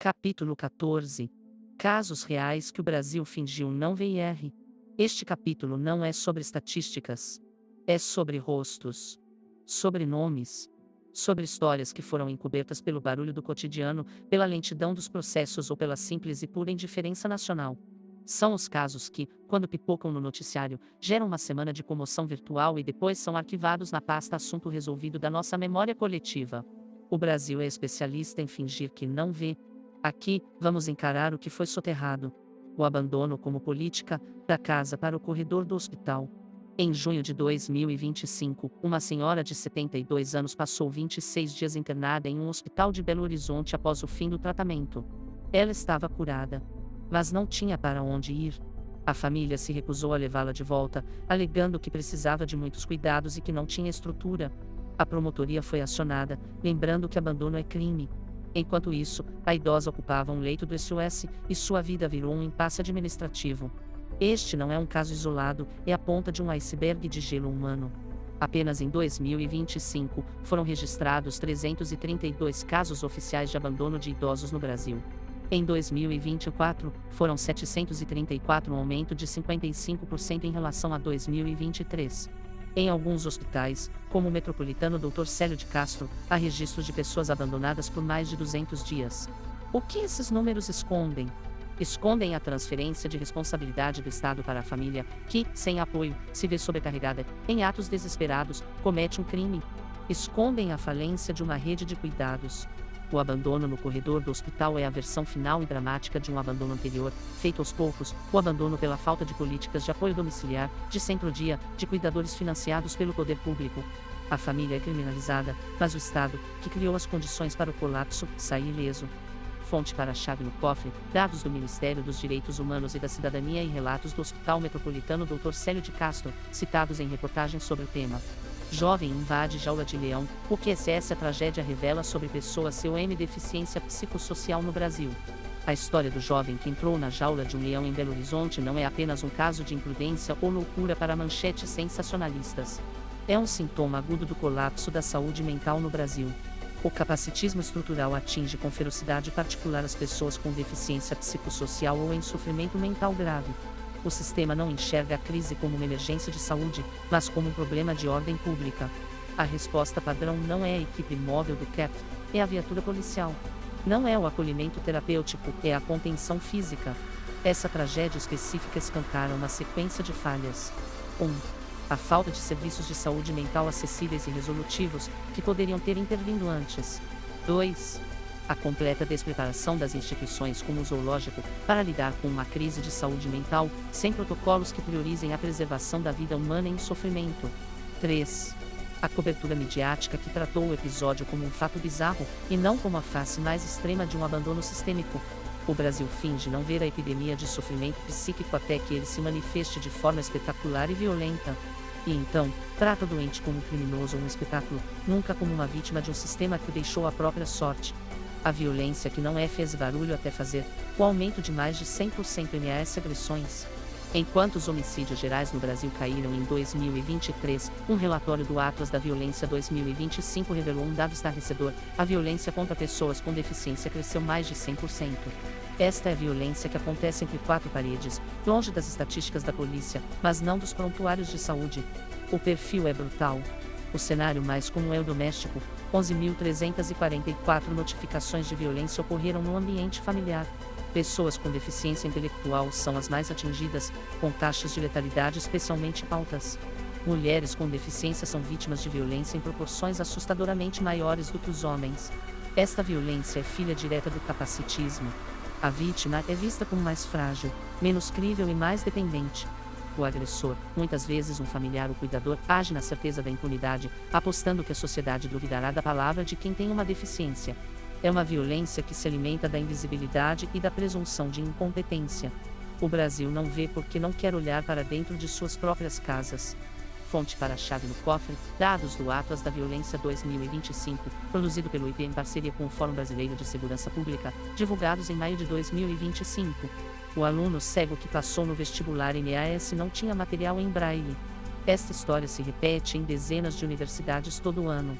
Capítulo 14. Casos reais que o Brasil fingiu não ver. Este capítulo não é sobre estatísticas. É sobre rostos, sobre nomes, sobre histórias que foram encobertas pelo barulho do cotidiano, pela lentidão dos processos ou pela simples e pura indiferença nacional. São os casos que, quando pipocam no noticiário, geram uma semana de comoção virtual e depois são arquivados na pasta assunto resolvido da nossa memória coletiva. O Brasil é especialista em fingir que não vê. Aqui, vamos encarar o que foi soterrado. O abandono como política, da casa para o corredor do hospital. Em junho de 2025, uma senhora de 72 anos passou 26 dias internada em um hospital de Belo Horizonte após o fim do tratamento. Ela estava curada, mas não tinha para onde ir. A família se recusou a levá-la de volta, alegando que precisava de muitos cuidados e que não tinha estrutura. A promotoria foi acionada, lembrando que abandono é crime. Enquanto isso, a idosa ocupava um leito do SOS e sua vida virou um impasse administrativo. Este não é um caso isolado, é a ponta de um iceberg de gelo humano. Apenas em 2025, foram registrados 332 casos oficiais de abandono de idosos no Brasil. Em 2024, foram 734, um aumento de 55% em relação a 2023. Em alguns hospitais, como o Metropolitano Dr. Célio de Castro, há registros de pessoas abandonadas por mais de 200 dias. O que esses números escondem? Escondem a transferência de responsabilidade do Estado para a família, que, sem apoio, se vê sobrecarregada, em atos desesperados, comete um crime. Escondem a falência de uma rede de cuidados. O abandono no corredor do hospital é a versão final e dramática de um abandono anterior, feito aos poucos, o abandono pela falta de políticas de apoio domiciliar, de centro-dia, de cuidadores financiados pelo poder público. A família é criminalizada, mas o Estado, que criou as condições para o colapso, sai ileso. Fonte para a chave no cofre, dados do Ministério dos Direitos Humanos e da Cidadania e relatos do Hospital Metropolitano Dr. Célio de Castro, citados em reportagens sobre o tema. Jovem invade jaula de leão, o que essa tragédia revela sobre pessoas com deficiência psicossocial no Brasil. A história do jovem que entrou na jaula de um leão em Belo Horizonte não é apenas um caso de imprudência ou loucura para manchetes sensacionalistas. É um sintoma agudo do colapso da saúde mental no Brasil. O capacitismo estrutural atinge com ferocidade particular as pessoas com deficiência psicossocial ou em sofrimento mental grave. O sistema não enxerga a crise como uma emergência de saúde, mas como um problema de ordem pública. A resposta padrão não é a equipe móvel do CAP, é a viatura policial. Não é o acolhimento terapêutico, é a contenção física. Essa tragédia específica escancara uma sequência de falhas. 1. A falta de serviços de saúde mental acessíveis e resolutivos, que poderiam ter intervindo antes. 2. A completa despreparação das instituições como o zoológico para lidar com uma crise de saúde mental, sem protocolos que priorizem a preservação da vida humana em sofrimento. 3. A cobertura midiática que tratou o episódio como um fato bizarro, e não como a face mais extrema de um abandono sistêmico. O Brasil finge não ver a epidemia de sofrimento psíquico até que ele se manifeste de forma espetacular e violenta. E então, trata o doente como um criminoso ou um espetáculo, nunca como uma vítima de um sistema que o deixou à própria sorte. A violência que não fez barulho até fazer, o aumento de mais de 100% em agressões. Enquanto os homicídios gerais no Brasil caíram em 2023, um relatório do Atlas da Violência 2025 revelou um dado estarrecedor: a violência contra pessoas com deficiência cresceu mais de 100%. Esta é a violência que acontece entre quatro paredes, longe das estatísticas da polícia, mas não dos prontuários de saúde. O perfil é brutal. O cenário mais comum é o doméstico. 11.344 notificações de violência ocorreram no ambiente familiar. Pessoas com deficiência intelectual são as mais atingidas, com taxas de letalidade especialmente altas. Mulheres com deficiência são vítimas de violência em proporções assustadoramente maiores do que os homens. Esta violência é filha direta do capacitismo. A vítima é vista como mais frágil, menos crível e mais dependente. O agressor, muitas vezes um familiar ou cuidador, age na certeza da impunidade, apostando que a sociedade duvidará da palavra de quem tem uma deficiência. É uma violência que se alimenta da invisibilidade e da presunção de incompetência. O Brasil não vê porque não quer olhar para dentro de suas próprias casas. Fonte para a chave no cofre, dados do Atlas da Violência 2025, produzido pelo IP em parceria com o Fórum Brasileiro de Segurança Pública, divulgados em maio de 2025. O aluno cego que passou no vestibular em EAS não tinha material em braille. Esta história se repete em dezenas de universidades todo ano.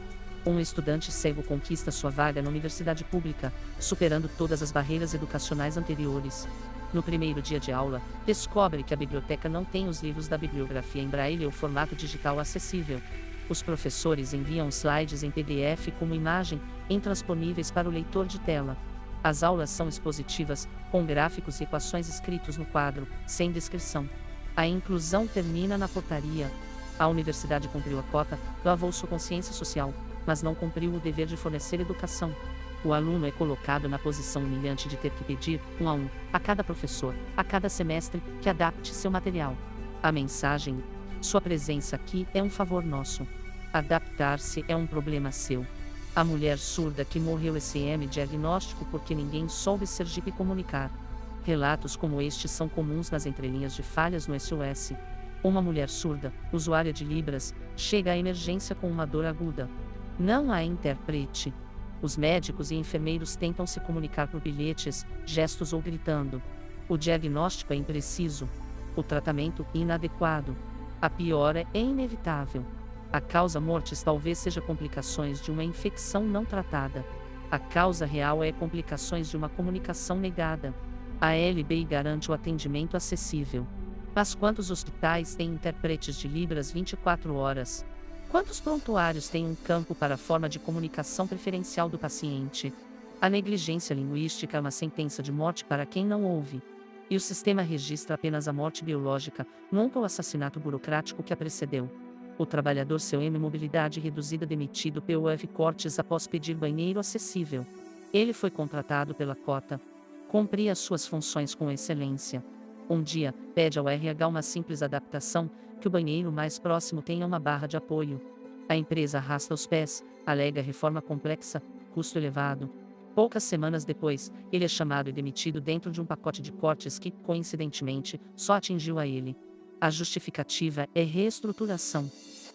Um estudante cego conquista sua vaga na universidade pública, superando todas as barreiras educacionais anteriores. No primeiro dia de aula, descobre que a biblioteca não tem os livros da bibliografia em braille ou formato digital acessível. Os professores enviam slides em PDF como imagem, intransponíveis para o leitor de tela. As aulas são expositivas, com gráficos e equações escritos no quadro, sem descrição. A inclusão termina na portaria. A universidade cumpriu a cota, lavou sua consciência social, mas não cumpriu o dever de fornecer educação. O aluno é colocado na posição humilhante de ter que pedir, um a um, a cada professor, a cada semestre, que adapte seu material. A mensagem: sua presença aqui é um favor nosso. Adaptar-se é um problema seu. A mulher surda que morreu SM diagnóstico porque ninguém soube Sergipe comunicar. Relatos como este são comuns nas entrelinhas de falhas no SOS. Uma mulher surda, usuária de Libras, chega à emergência com uma dor aguda. Não há intérprete. Os médicos e enfermeiros tentam se comunicar por bilhetes, gestos ou gritando. O diagnóstico é impreciso. O tratamento inadequado. A piora é inevitável. A causa mortis talvez seja complicações de uma infecção não tratada. A causa real é complicações de uma comunicação negada. A LBI garante o atendimento acessível. Mas quantos hospitais têm intérpretes de Libras 24 horas? Quantos prontuários têm um campo para a forma de comunicação preferencial do paciente? A negligência linguística é uma sentença de morte para quem não ouve. E o sistema registra apenas a morte biológica, nunca o assassinato burocrático que a precedeu. O trabalhador COM mobilidade reduzida demitido POF cortes após pedir banheiro acessível. Ele foi contratado pela cota. Cumpria suas funções com excelência. Um dia, pede ao RH uma simples adaptação, que o banheiro mais próximo tenha uma barra de apoio. A empresa arrasta os pés, alega reforma complexa, custo elevado. Poucas semanas depois, ele é chamado e demitido dentro de um pacote de cortes que, coincidentemente, só atingiu a ele. A justificativa é reestruturação.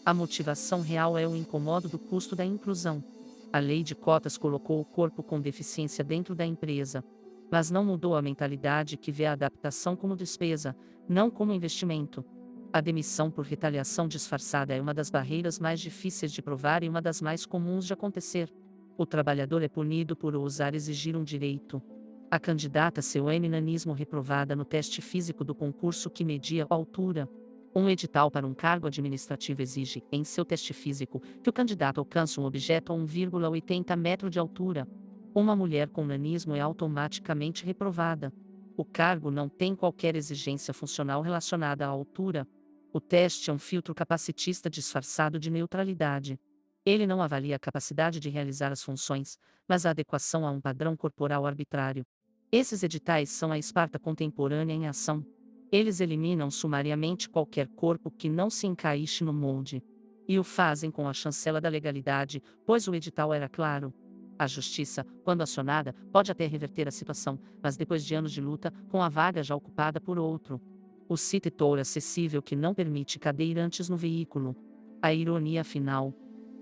A motivação real é o incomodo do custo da inclusão. A lei de cotas colocou o corpo com deficiência dentro da empresa. Mas não mudou a mentalidade que vê a adaptação como despesa, não como investimento. A demissão por retaliação disfarçada é uma das barreiras mais difíceis de provar e uma das mais comuns de acontecer. O trabalhador é punido por ousar exigir um direito. A candidata COM nanismo reprovada no teste físico do concurso que media a altura. Um edital para um cargo administrativo exige, em seu teste físico, que o candidato alcance um objeto a 1,80 metro de altura. Uma mulher com nanismo é automaticamente reprovada. O cargo não tem qualquer exigência funcional relacionada à altura. O teste é um filtro capacitista disfarçado de neutralidade. Ele não avalia a capacidade de realizar as funções, mas a adequação a um padrão corporal arbitrário. Esses editais são a Esparta contemporânea em ação. Eles eliminam sumariamente qualquer corpo que não se encaixe no molde. E o fazem com a chancela da legalidade, pois o edital era claro. A justiça, quando acionada, pode até reverter a situação, mas depois de anos de luta, com a vaga já ocupada por outro. O City Tour acessível que não permite cadeirantes no veículo. A ironia final.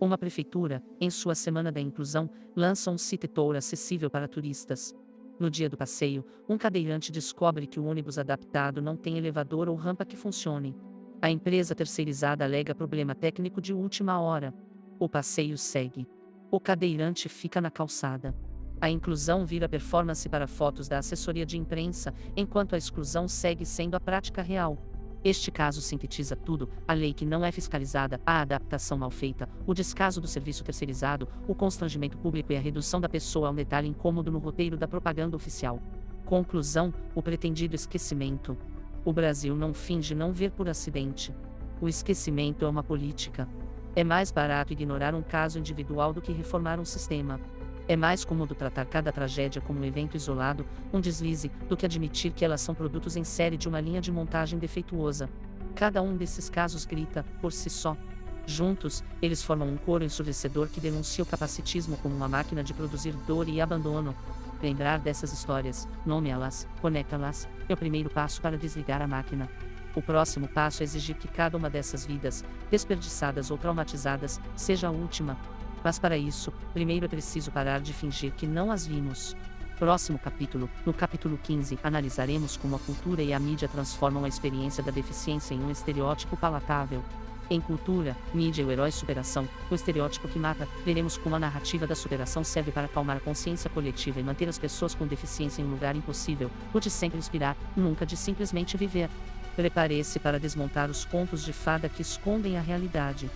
Uma prefeitura, em sua semana da inclusão, lança um City Tour acessível para turistas. No dia do passeio, um cadeirante descobre que o ônibus adaptado não tem elevador ou rampa que funcione. A empresa terceirizada alega problema técnico de última hora. O passeio segue. O cadeirante fica na calçada. A inclusão vira performance para fotos da assessoria de imprensa, enquanto a exclusão segue sendo a prática real. Este caso sintetiza tudo: a lei que não é fiscalizada, a adaptação mal feita, o descaso do serviço terceirizado, o constrangimento público e a redução da pessoa a um detalhe incômodo no roteiro da propaganda oficial. Conclusão: o pretendido esquecimento. O Brasil não finge não ver por acidente. O esquecimento é uma política. É mais barato ignorar um caso individual do que reformar um sistema. É mais cômodo tratar cada tragédia como um evento isolado, um deslize, do que admitir que elas são produtos em série de uma linha de montagem defeituosa. Cada um desses casos grita, por si só. Juntos, eles formam um coro ensurdecedor que denuncia o capacitismo como uma máquina de produzir dor e abandono. Lembrar dessas histórias, nome-las, conecta-las, é o primeiro passo para desligar a máquina. O próximo passo é exigir que cada uma dessas vidas, desperdiçadas ou traumatizadas, seja a última. Mas para isso, primeiro é preciso parar de fingir que não as vimos. Próximo capítulo, no capítulo 15, analisaremos como a cultura e a mídia transformam a experiência da deficiência em um estereótipo palatável. Em cultura, mídia e o herói superação, o estereótipo que mata, veremos como a narrativa da superação serve para acalmar a consciência coletiva e manter as pessoas com deficiência em um lugar impossível, o de sempre inspirar, nunca de simplesmente viver. Prepare-se para desmontar os contos de fada que escondem a realidade.